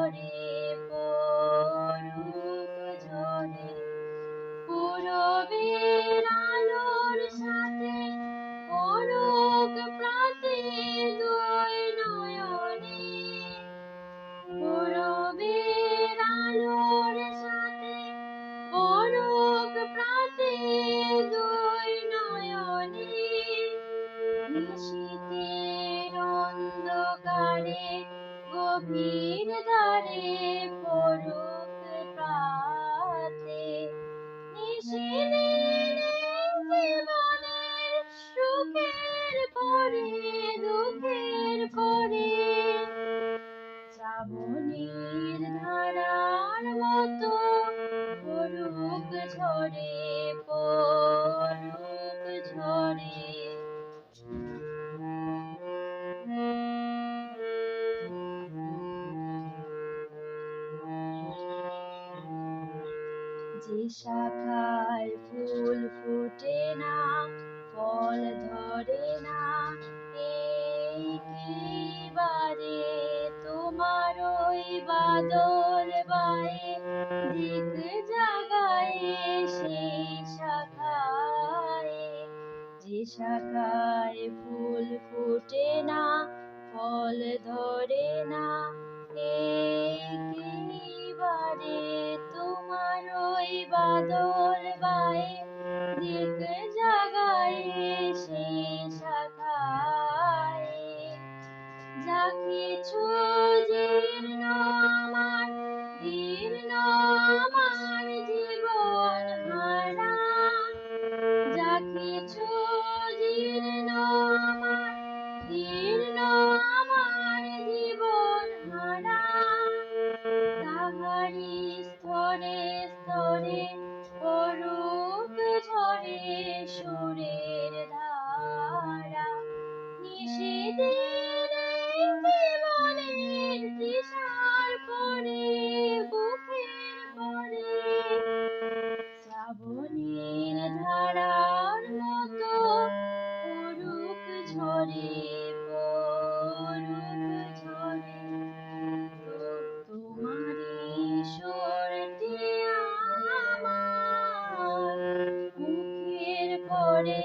ঝরে পড়ুক ঝরে, পূরবের আলোর সাথে পড়ুক প্রাতে দুই নয়নে, পূরবের আলোর সাথে পড়ুক প্রাতে দুই নয়নে, নিশীথের অন্ধকারে গভীর দ্বারে পড়ুক প্রাতে, নিশিদিনের জীবনের সুখের পরে দুঃখের পরে, শ্রাবণীর ধারার মতো পড়ুক ঝরে পড়ুক ঝরে। যে শাখায় ফুল ফোটে না, ফল ধরে না, এই কি বারে তোমার ওই বাদল বায়ে দিক জাগায় সেই শাখায়। যে শাখায় ফুল ফোটে না, ফল ধরে না, এই কি বারে তোমার ওই বাদল বায়ে দিক জাগায় সেই শাখায়। যা কিছু জীর্ণ আমার দীর্ণ আমার জীবন হারা, যা কিছু জীর্ণ আমার দীর্ণ আমার জীবন হারা, তাহারি স্তরে স্তরে পড়ুক ঝরে সুরের ধারা, নিশীথের জীবনের তৃষার পরে বুকের পরে, শ্রাবণীর ধারার মতো পড়ুক ঝরে পড়ুক ঝরে। তোমারই সুরটি আমার মুখের পরে